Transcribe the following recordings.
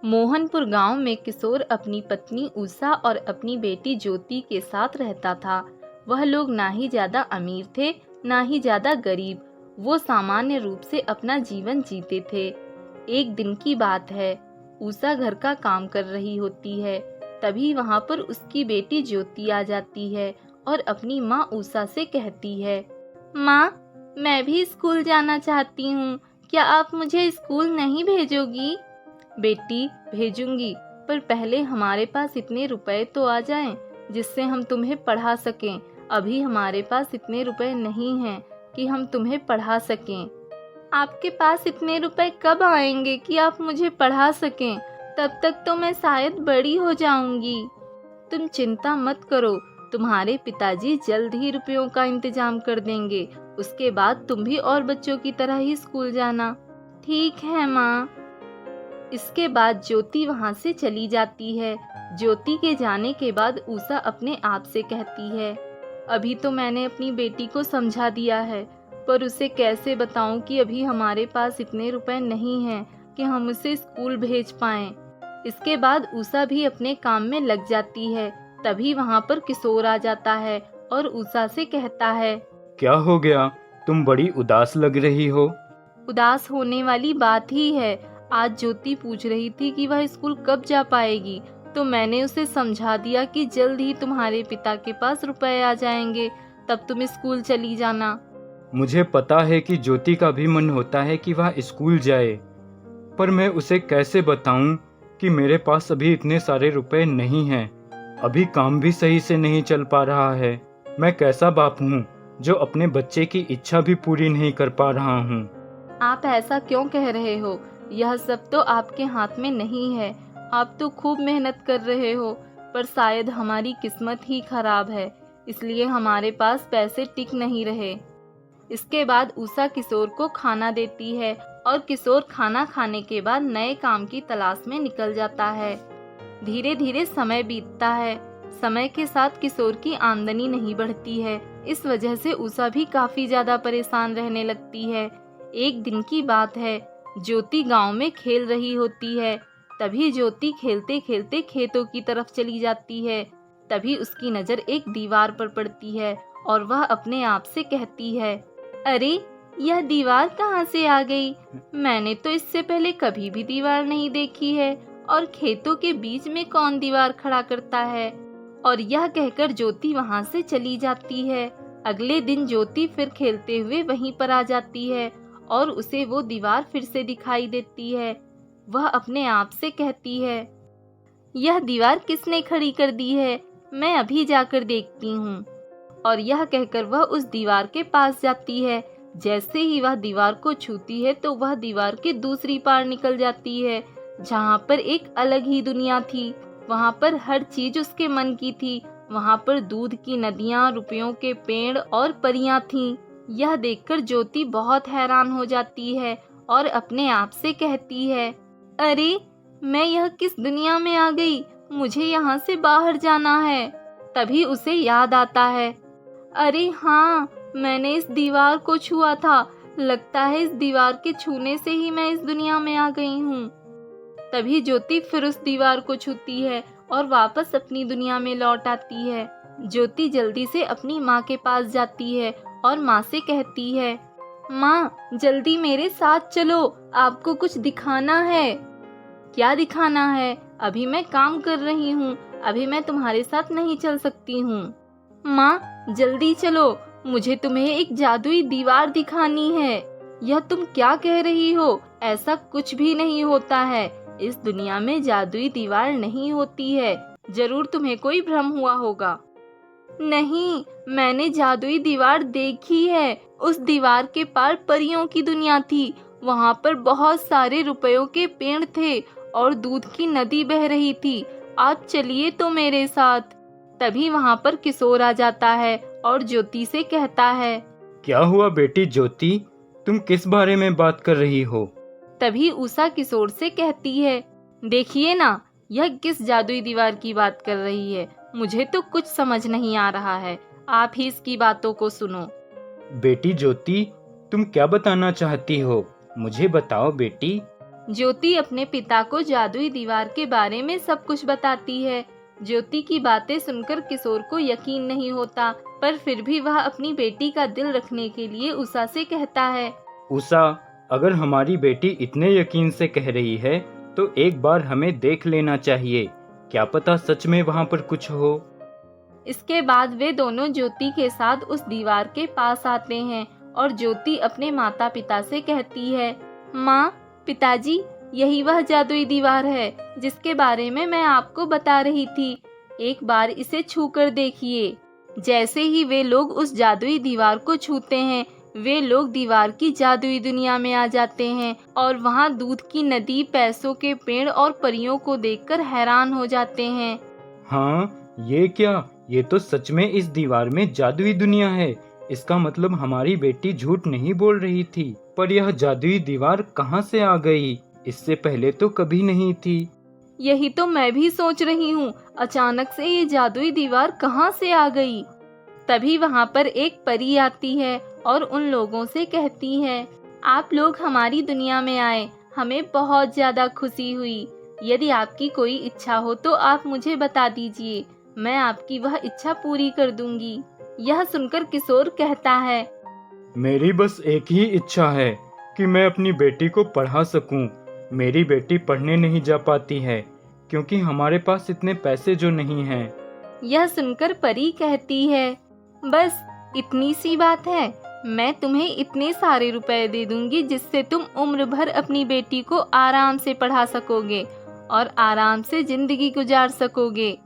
मोहनपुर गांव में किशोर अपनी पत्नी उषा और अपनी बेटी ज्योति के साथ रहता था। वह लोग ना ही ज्यादा अमीर थे ना ही ज्यादा गरीब। वो सामान्य रूप से अपना जीवन जीते थे। एक दिन की बात है, उषा घर का काम कर रही होती है। तभी वहां पर उसकी बेटी ज्योति आ जाती है और अपनी माँ उषा से कहती है, माँ, मैं भी स्कूल जाना चाहती हूँ, क्या आप मुझे स्कूल नहीं भेजोगी? बेटी, भेजूंगी, पर पहले हमारे पास इतने रुपए तो आ जाएं जिससे हम तुम्हें पढ़ा सकें। अभी हमारे पास इतने रुपए नहीं हैं कि हम तुम्हें पढ़ा सकें। आपके पास इतने रुपए कब आएंगे कि आप मुझे पढ़ा सकें? तब तक तो मैं शायद बड़ी हो जाऊंगी। तुम चिंता मत करो, तुम्हारे पिताजी जल्द ही रुपयों का इंतजाम कर देंगे। उसके बाद तुम भी और बच्चों की तरह ही स्कूल जाना। ठीक है माँ। इसके बाद ज्योति वहां से चली जाती है। ज्योति के जाने के बाद उषा अपने आप से कहती है, अभी तो मैंने अपनी बेटी को समझा दिया है, पर उसे कैसे बताऊं कि अभी हमारे पास इतने रुपए नहीं हैं कि हम उसे स्कूल भेज पाएं। इसके बाद उषा भी अपने काम में लग जाती है। तभी वहां पर किशोर आ जाता है और उषा से कहता है, क्या हो गया? तुम बड़ी उदास लग रही हो। उदास होने वाली बात ही है। आज ज्योति पूछ रही थी कि वह स्कूल कब जा पाएगी, तो मैंने उसे समझा दिया कि जल्द ही तुम्हारे पिता के पास रुपए आ जाएंगे, तब तुम स्कूल चली जाना। मुझे पता है कि ज्योति का भी मन होता है कि वह स्कूल जाए, पर मैं उसे कैसे बताऊं कि मेरे पास अभी इतने सारे रुपए नहीं हैं। अभी काम भी सही से नहीं चल पा रहा है। मैं कैसा बाप हूँ जो अपने बच्चे की इच्छा भी पूरी नहीं कर पा रहा हूँ। आप ऐसा क्यों कह रहे हो? यह सब तो आपके हाथ में नहीं है। आप तो खूब मेहनत कर रहे हो, पर शायद हमारी किस्मत ही खराब है, इसलिए हमारे पास पैसे टिक नहीं रहे। इसके बाद उषा किशोर को खाना देती है और किशोर खाना खाने के बाद नए काम की तलाश में निकल जाता है। धीरे धीरे समय बीतता है। समय के साथ किशोर की आमदनी नहीं बढ़ती है। इस वजह से उषा भी काफी ज्यादा परेशान रहने लगती है। एक दिन की बात है, ज्योति गांव में खेल रही होती है। तभी ज्योति खेलते खेलते खेतों की तरफ चली जाती है। तभी उसकी नजर एक दीवार पर पड़ती है और वह अपने आप से कहती है, अरे, यह दीवार कहाँ से आ गई? मैंने तो इससे पहले कभी भी दीवार नहीं देखी है, और खेतों के बीच में कौन दीवार खड़ा करता है? और यह कहकर ज्योति वहां से चली जाती है। अगले दिन ज्योति फिर खेलते हुए वहीं पर आ जाती है और उसे वो दीवार फिर से दिखाई देती है। वह अपने आप से कहती है, यह दीवार किसने खड़ी कर दी है? मैं अभी जाकर देखती हूँ। और यह कहकर वह उस दीवार के पास जाती है। जैसे ही वह दीवार को छूती है तो वह दीवार के दूसरी पार निकल जाती है, जहाँ पर एक अलग ही दुनिया थी। वहाँ पर हर चीज उसके मन की थी। वहाँ पर दूध की नदियाँ, रुपयों के पेड़ और परियां थीं। यह देखकर ज्योति बहुत हैरान हो जाती है और अपने आप से कहती है, अरे, मैं यह किस दुनिया में आ गई? मुझे यहाँ से बाहर जाना है। तभी उसे याद आता है, अरे हाँ, मैंने इस दीवार को छुआ था। लगता है इस दीवार के छूने से ही मैं इस दुनिया में आ गई हूँ। तभी ज्योति फिर उस दीवार को छूती है और वापस अपनी दुनिया में लौट आती है। ज्योति जल्दी से अपनी माँ के पास जाती है और माँ से कहती है, माँ, जल्दी मेरे साथ चलो, आपको कुछ दिखाना है। क्या दिखाना है? अभी मैं काम कर रही हूँ, अभी मैं तुम्हारे साथ नहीं चल सकती हूँ। माँ, जल्दी चलो, मुझे तुम्हें एक जादुई दीवार दिखानी है। यह तुम क्या कह रही हो? ऐसा कुछ भी नहीं होता है। इस दुनिया में जादुई दीवार नहीं होती है। जरूर तुम्हें कोई भ्रम हुआ होगा। नहीं, मैंने जादुई दीवार देखी है। उस दीवार के पार परियों की दुनिया थी। वहाँ पर बहुत सारे रुपयों के पेड़ थे और दूध की नदी बह रही थी। आप चलिए तो मेरे साथ। तभी वहाँ पर किशोर आ जाता है और ज्योति से कहता है, क्या हुआ बेटी ज्योति? तुम किस बारे में बात कर रही हो? तभी उषा किशोर से कहती है, देखिए ना, यह किस जादुई दीवार की बात कर रही है। मुझे तो कुछ समझ नहीं आ रहा है। आप ही इसकी बातों को सुनो। बेटी ज्योति, तुम क्या बताना चाहती हो? मुझे बताओ बेटी। ज्योति अपने पिता को जादुई दीवार के बारे में सब कुछ बताती है। ज्योति की बातें सुनकर किशोर को यकीन नहीं होता, पर फिर भी वह अपनी बेटी का दिल रखने के लिए उषा से कहता है। उषा, अगर हमारी बेटी इतने यकीन से कह रही है तो एक बार हमें देख लेना चाहिए, क्या पता सच में वहाँ पर कुछ हो। इसके बाद वे दोनों ज्योति के साथ उस दीवार के पास आते हैं और ज्योति अपने माता पिता से कहती है, माँ, पिताजी, यही वह जादुई दीवार है जिसके बारे में मैं आपको बता रही थी। एक बार इसे छूकर देखिए। जैसे ही वे लोग उस जादुई दीवार को छूते हैं, वे लोग दीवार की जादुई दुनिया में आ जाते हैं और वहाँ दूध की नदी, पैसों के पेड़ और परियों को देखकर हैरान हो जाते हैं। हाँ, ये क्या? ये तो सच में इस दीवार में जादुई दुनिया है। इसका मतलब हमारी बेटी झूठ नहीं बोल रही थी। पर यह जादुई दीवार कहाँ से आ गई? इससे पहले तो कभी नहीं थी। यही तो मैं भी सोच रही हूँ, अचानक से ये जादुई दीवार कहाँ से आ गई। तभी वहाँ पर एक परी आती है और उन लोगों से कहती है, आप लोग हमारी दुनिया में आए, हमें बहुत ज्यादा खुशी हुई। यदि आपकी कोई इच्छा हो तो आप मुझे बता दीजिए, मैं आपकी वह इच्छा पूरी कर दूंगी। यह सुनकर किशोर कहता है, मेरी बस एक ही इच्छा है कि मैं अपनी बेटी को पढ़ा सकूं। मेरी बेटी पढ़ने नहीं जा पाती है क्योंकि हमारे पास इतने पैसे जो नहीं हैं। यह सुनकर परी कहती है, बस इतनी सी बात है, मैं तुम्हें इतने सारे रुपए दे दूंगी जिससे तुम उम्र भर अपनी बेटी को आराम से पढ़ा सकोगे और आराम से जिंदगी गुजार सकोगे।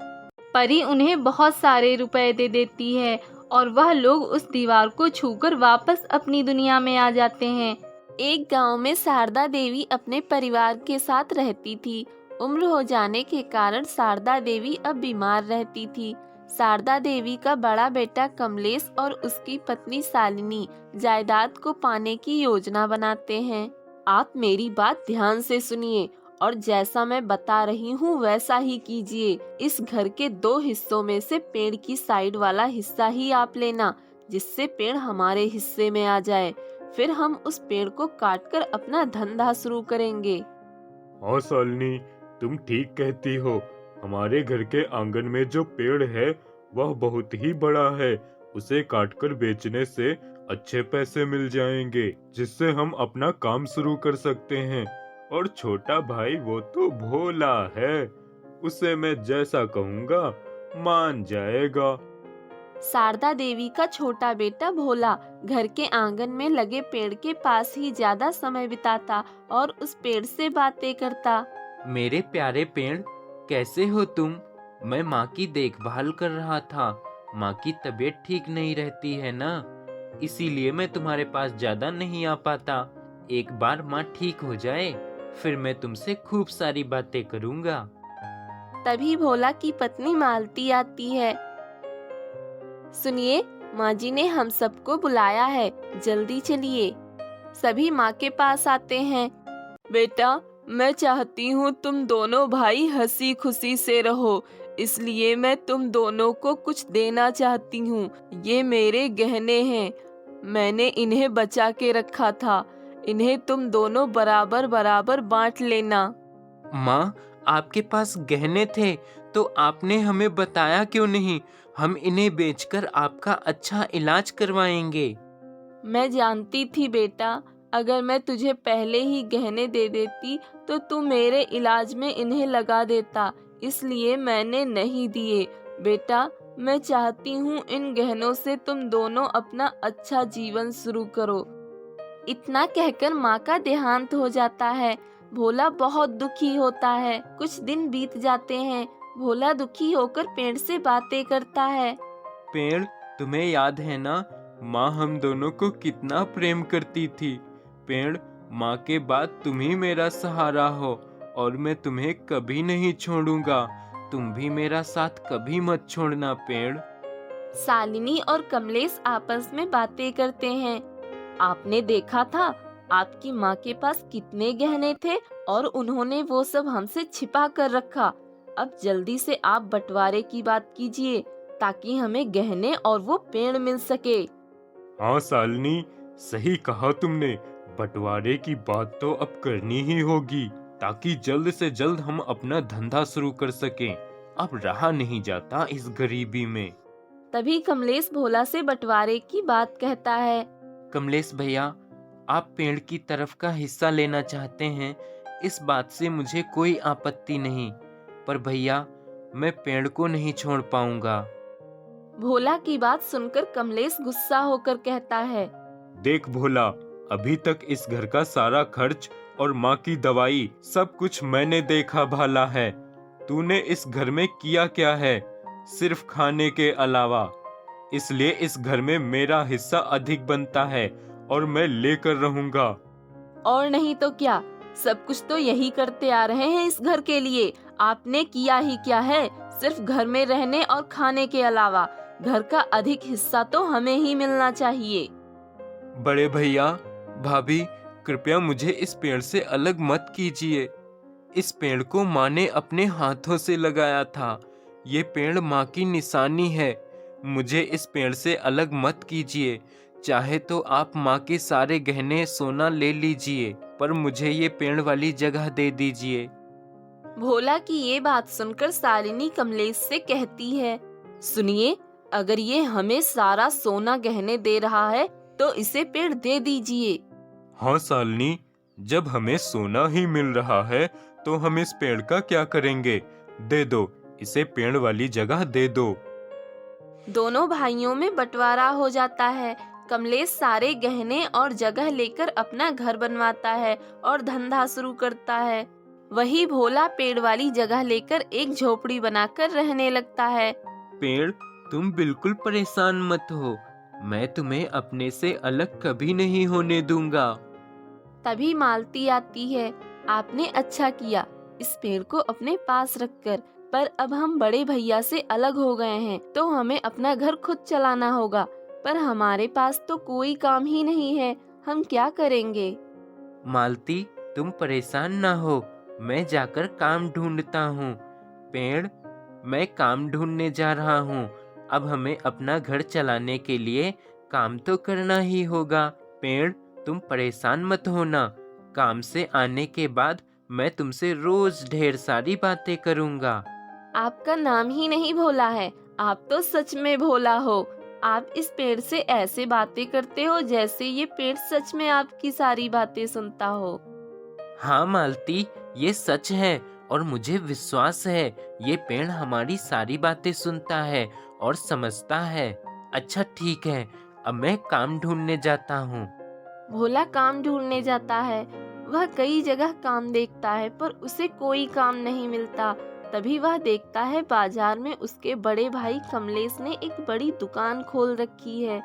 परी उन्हें बहुत सारे रुपए दे देती है और वह लोग उस दीवार को छूकर वापस अपनी दुनिया में आ जाते हैं। एक गांव में शारदा देवी अपने परिवार के साथ रहती थी। उम्र हो जाने के कारण शारदा देवी अब बीमार रहती थी। शारदा देवी का बड़ा बेटा कमलेश और उसकी पत्नी शालिनी जायदाद को पाने की योजना बनाते हैं। आप मेरी बात ध्यान से सुनिए और जैसा मैं बता रही हूँ वैसा ही कीजिए। इस घर के 2 हिस्सों में से पेड़ की साइड वाला हिस्सा ही आप लेना, जिससे पेड़ हमारे हिस्से में आ जाए। फिर हम उस पेड़ को काटकर अपना धंधा शुरू करेंगे। हाँ शालिनी, तुम ठीक कहती हो। हमारे घर के आंगन में जो पेड़ है वह बहुत ही बड़ा है। उसे काटकर बेचने से अच्छे पैसे मिल जाएंगे, जिससे हम अपना काम शुरू कर सकते हैं। और छोटा भाई वो तो भोला है, उसे मैं जैसा कहूँगा मान जाएगा। शारदा देवी का छोटा बेटा भोला घर के आंगन में लगे पेड़ के पास ही ज्यादा समय बिताता और उस पेड़ से बातें करता। मेरे प्यारे पेड़, कैसे हो तुम? मैं माँ की देखभाल कर रहा था। माँ की तबीयत ठीक नहीं रहती है ना, इसीलिए मैं तुम्हारे पास ज्यादा नहीं आ पाता। एक बार माँ ठीक हो जाए फिर मैं तुमसे खूब सारी बातें करूँगा। तभी भोला की पत्नी मालती आती है। सुनिए, माँ जी ने हम सबको बुलाया है, जल्दी चलिए। सभी माँ के पास आते हैं। बेटा, मैं चाहती हूँ तुम दोनों भाई हंसी खुशी से रहो, इसलिए मैं तुम दोनों को कुछ देना चाहती हूँ। ये मेरे गहने हैं, मैंने इन्हें बचा के रखा था। इन्हें तुम दोनों बराबर बराबर बांट लेना। माँ, आपके पास गहने थे तो आपने हमें बताया क्यों नहीं? हम इन्हें बेचकर आपका अच्छा इलाज करवाएंगे। मैं जानती थी बेटा, अगर मैं तुझे पहले ही गहने दे देती तो तू मेरे इलाज में इन्हें लगा देता, इसलिए मैंने नहीं दिए। बेटा, मैं चाहती हूँ इन गहनों से तुम दोनों अपना अच्छा जीवन शुरू करो। इतना कहकर माँ का देहांत हो जाता है। भोला बहुत दुखी होता है। कुछ दिन बीत जाते हैं। भोला दुखी होकर पेड़ से बातें करता है। पेड़, तुम्हें याद है ना, माँ हम दोनों को कितना प्रेम करती थी। पेड़, माँ के बाद तुम ही मेरा सहारा हो और मैं तुम्हें कभी नहीं छोड़ूंगा। तुम भी मेरा साथ कभी मत छोड़ना पेड़। शालिनी और कमलेश आपस में बातें करते हैं। आपने देखा था आपकी माँ के पास कितने गहने थे और उन्होंने वो सब हमसे छिपा कर रखा। अब जल्दी से आप बंटवारे की बात कीजिए ताकि हमें गहने और वो पेड़ मिल सके। हाँ शालिनी, सही कहा तुमने। बंटवारे की बात तो अब करनी ही होगी, ताकि जल्द से जल्द हम अपना धंधा शुरू कर सकें। अब रहा नहीं जाता इस गरीबी में। तभी कमलेश भोला से बंटवारे की बात कहता है। कमलेश भैया, आप पेड़ की तरफ का हिस्सा लेना चाहते हैं, इस बात से मुझे कोई आपत्ति नहीं, पर भैया मैं पेड़ को नहीं छोड़ पाऊंगा। भोला की बात सुनकर कमलेश गुस्सा होकर कहता है। देख भोला, अभी तक इस घर का सारा खर्च और माँ की दवाई सब कुछ मैंने देखा भाला है। तूने इस घर में किया क्या है, सिर्फ खाने के अलावा। इसलिए इस घर में मेरा हिस्सा अधिक बनता है और मैं लेकर रहूंगा। और नहीं तो क्या, सब कुछ तो यही करते आ रहे हैं इस घर के लिए। आपने किया ही क्या है, सिर्फ घर में रहने और खाने के अलावा। घर का अधिक हिस्सा तो हमें ही मिलना चाहिए। बड़े भैया, भाभी, कृपया मुझे इस पेड़ से अलग मत कीजिए। इस पेड़ को माँ ने अपने हाथों से लगाया था। ये पेड़ माँ की निशानी है। मुझे इस पेड़ से अलग मत कीजिए। चाहे तो आप माँ के सारे गहने सोना ले लीजिए, पर मुझे ये पेड़ वाली जगह दे दीजिए। भोला की ये बात सुनकर शालिनी कमलेश से कहती है, सुनिए, अगर ये हमें सारा सोना गहने दे रहा है तो इसे पेड़ दे दीजिए। हाँ शालिनी, जब हमें सोना ही मिल रहा है तो हम इस पेड़ का क्या करेंगे? दे दो, इसे पेड़ वाली जगह दे दो। दोनों भाइयों में बंटवारा हो जाता है। कमलेश सारे गहने और जगह लेकर अपना घर बनवाता है और धंधा शुरू करता है। वही भोला पेड़ वाली जगह लेकर एक झोपड़ी बनाकर रहने लगता है। पेड़, तुम बिल्कुल परेशान मत हो। मैं तुम्हें अपने से अलग कभी नहीं होने दूंगा। तभी मालती आती है। आपने अच्छा किया इस पेड़ को अपने पास रखकर, पर अब हम बड़े भैया से अलग हो गए हैं तो हमें अपना घर खुद चलाना होगा। पर हमारे पास तो कोई काम ही नहीं है, हम क्या करेंगे? मालती, तुम परेशान ना हो, मैं जाकर काम ढूंढता हूँ। पेड़, मैं काम ढूंढने जा रहा हूँ। अब हमें अपना घर चलाने के लिए काम तो करना ही होगा। पेड़, तुम परेशान मत होना। काम से आने के बाद मैं तुमसे रोज ढेर सारी बातें करूँगा। आपका नाम ही नहीं भोला है, आप तो सच में भोला हो। आप इस पेड़ से ऐसे बातें करते हो जैसे ये पेड़ सच में आपकी सारी बातें सुनता हो। हाँ मालती, ये सच है और मुझे विश्वास है ये पेड़ हमारी सारी बातें सुनता है और समझता है। अच्छा ठीक है, अब मैं काम ढूंढने जाता हूँ। भोला काम ढूंढने जाता है। वह कई जगह काम देखता है पर उसे कोई काम नहीं मिलता। तभी वह देखता है बाजार में उसके बड़े भाई कमलेश ने एक बड़ी दुकान खोल रखी है।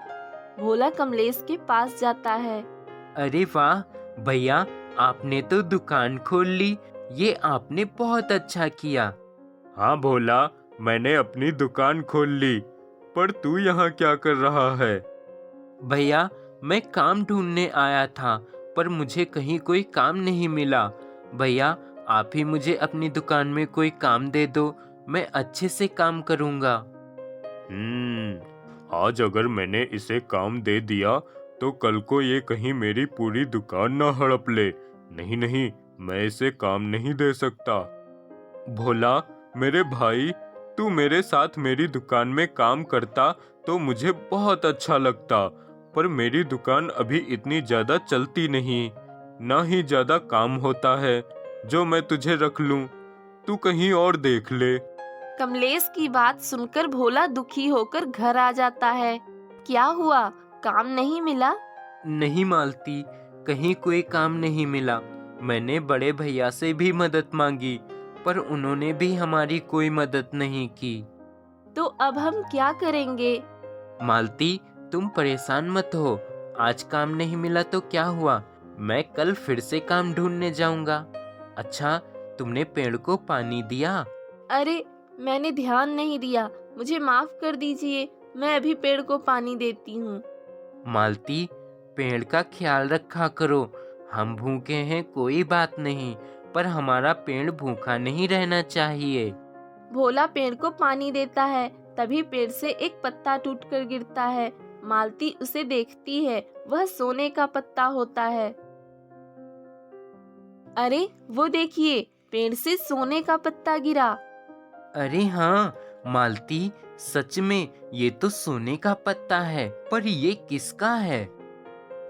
भोला कमलेश के पास जाता है। अरे वाह भैया, आपने तो दुकान खोल ली। ये आपने बहुत अच्छा किया। हाँ भोला, मैंने अपनी दुकान खोल ली, पर तू यहाँ क्या कर रहा है? भैया, मैं काम ढूंढने आया था पर मुझे कहीं कोई काम नहीं मिला। भैया, आप ही मुझे अपनी दुकान में कोई काम दे दो, मैं अच्छे से काम करूँगा। आज अगर मैंने इसे काम दे दिया तो कल को ये कहीं मेरी पूरी दुकान ना हड़प ले। नहीं नहीं, मैं इसे काम नहीं दे सकता। भोला मेरे भाई, तू मेरे साथ मेरी दुकान में काम करता तो मुझे बहुत अच्छा लगता, पर मेरी दुकान अभी इतनी ज्यादा चलती नहीं, ना ही ज्यादा काम होता है जो मैं तुझे रख लूं। तू कहीं और देख ले। कमलेश की बात सुनकर भोला दुखी होकर घर आ जाता है। क्या हुआ, काम नहीं मिला? नहीं मालती, कहीं कोई काम नहीं मिला। मैंने बड़े भैया से भी मदद मांगी पर उन्होंने भी हमारी कोई मदद नहीं की। तो अब हम क्या करेंगे? मालती, तुम परेशान मत हो। आज काम नहीं मिला तो क्या हुआ, मैं कल फिर से काम ढूंढने जाऊंगा। अच्छा, तुमने पेड़ को पानी दिया? अरे, मैंने ध्यान नहीं दिया, मुझे माफ कर दीजिए। मैं अभी पेड़ को पानी देती हूँ। मालती, पेड़ का ख्याल रखा करो। हम भूखे हैं कोई बात नहीं, पर हमारा पेड़ भूखा नहीं रहना चाहिए। भोला पेड़ को पानी देता है। तभी पेड़ से एक पत्ता टूटकर गिरता है। मालती उसे देखती है, वह सोने का पत्ता होता है। अरे वो देखिए, पेड़ से सोने का पत्ता गिरा। अरे हाँ मालती, सच में ये तो सोने का पत्ता है, पर ये किसका है?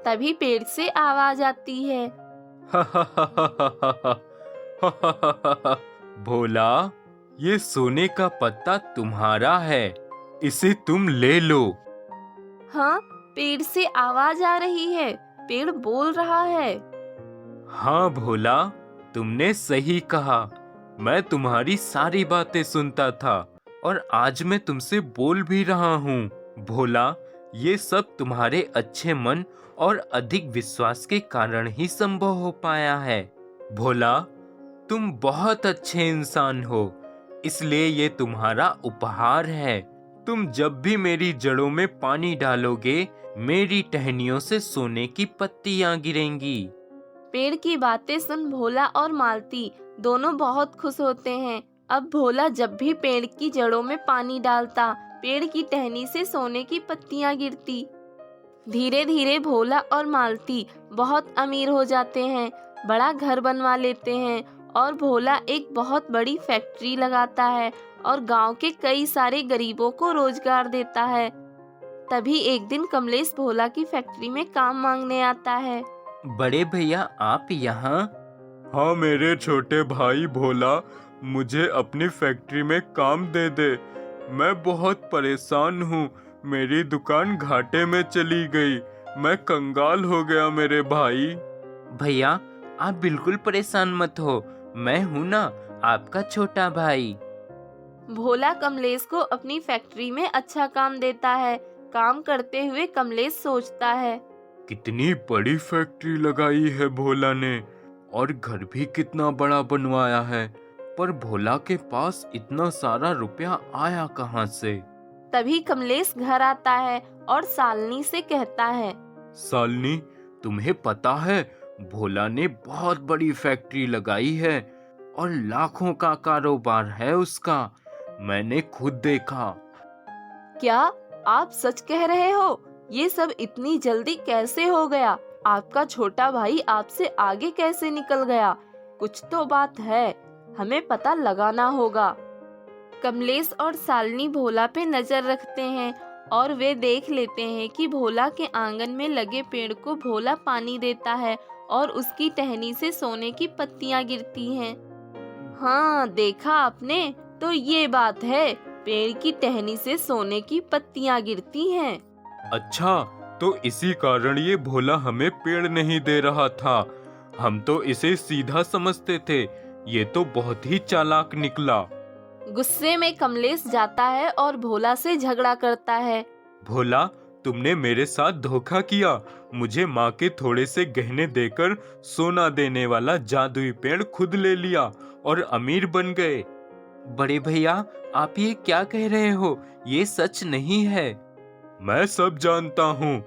तभी पेड़ से आवाज आती है। भोला, ये सोने का पत्ता तुम्हारा है, इसे तुम ले लो। हाँ, पेड़ से आवाज आ रही है, पेड़ बोल रहा है। हाँ भोला, तुमने सही कहा। मैं तुम्हारी सारी बातें सुनता था और आज मैं तुमसे बोल भी रहा हूँ। भोला, ये सब तुम्हारे अच्छे मन और अधिक विश्वास के कारण ही संभव हो पाया है। भोला, तुम बहुत अच्छे इंसान हो, इसलिए ये तुम्हारा उपहार है। तुम जब भी मेरी जड़ों में पानी डालोगे, मेरी टहनियों से सोने की पत्तियां गिरेंगी। पेड़ की बातें सुन भोला और मालती दोनों बहुत खुश होते हैं। अब भोला जब भी पेड़ की जड़ों में पानी डालता, पेड़ की टहनी से सोने की पत्तियां गिरती। धीरे धीरे भोला और मालती बहुत अमीर हो जाते हैं, बड़ा घर बनवा लेते हैं और भोला एक बहुत बड़ी फैक्ट्री लगाता है और गांव के कई सारे गरीबों को रोजगार देता है। तभी एक दिन कमलेश भोला की फैक्ट्री में काम मांगने आता है। बड़े भैया, आप यहाँ? हाँ मेरे छोटे भाई भोला, मुझे अपनी फैक्ट्री में काम दे दे। मैं बहुत परेशान हूँ, मेरी दुकान घाटे में चली गई। मैं कंगाल हो गया मेरे भाई। भैया, आप बिल्कुल परेशान मत हो, मैं हूँ ना, आपका छोटा भाई। भोला कमलेश को अपनी फैक्ट्री में अच्छा काम देता है। काम करते हुए कमलेश सोचता है, कितनी बड़ी फैक्ट्री लगाई है भोला ने, और घर भी कितना बड़ा बनवाया है, पर भोला के पास इतना सारा रुपया आया कहाँ से? तभी कमलेश घर आता है और सालनी से कहता है, सालनी, तुम्हें पता है भोला ने बहुत बड़ी फैक्ट्री लगाई है और लाखों का कारोबार है उसका। मैंने खुद देखा। क्या आप सच कह रहे हो? ये सब इतनी जल्दी कैसे हो गया? आपका छोटा भाई आपसे आगे कैसे निकल गया? कुछ तो बात है, हमें पता लगाना होगा। कमलेश और सालनी भोला पे नजर रखते हैं और वे देख लेते हैं कि भोला के आंगन में लगे पेड़ को भोला पानी देता है और उसकी टहनी से सोने की पत्तियां गिरती हैं। हाँ, देखा आपने, तो ये बात है, पेड़ की टहनी से सोने की पत्तियां गिरती हैं। अच्छा, तो इसी कारण ये भोला हमें पेड़ नहीं दे रहा था। हम तो इसे सीधा समझते थे। ये तो बहुत ही चालाक निकला। गुस्से में कमलेश जाता है और भोला से झगड़ा करता है। भोला, तुमने मेरे साथ धोखा किया। मुझे माँ के थोड़े से गहने देकर सोना देने वाला जादुई पेड़ खुद ले लिया और अमीर बन गए। बड़े भैया, आप ये क्या कह रहे हो? ये सच नहीं है। मैं सब जानता हूँ,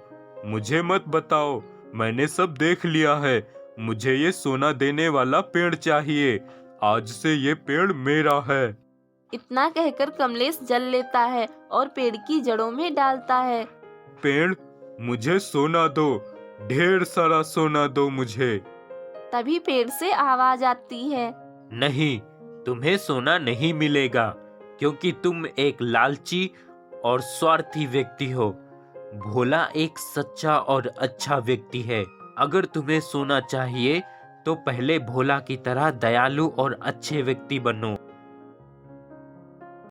मुझे मत बताओ, मैंने सब देख लिया है। मुझे ये सोना देने वाला पेड़ चाहिए। आज से ये पेड़ मेरा है। इतना कहकर कमलेश जल लेता है और पेड़ की जड़ों में डालता है। पेड़, मुझे सोना दो, ढेर सारा सोना दो मुझे। तभी पेड़ से आवाज आती है, नहीं, तुम्हें सोना नहीं मिलेगा, क्योंकि तुम एक लालची और स्वार्थी व्यक्ति हो। भोला एक सच्चा और अच्छा व्यक्ति है। अगर तुम्हें सोना चाहिए तो पहले भोला की तरह दयालु और अच्छे व्यक्ति बनो।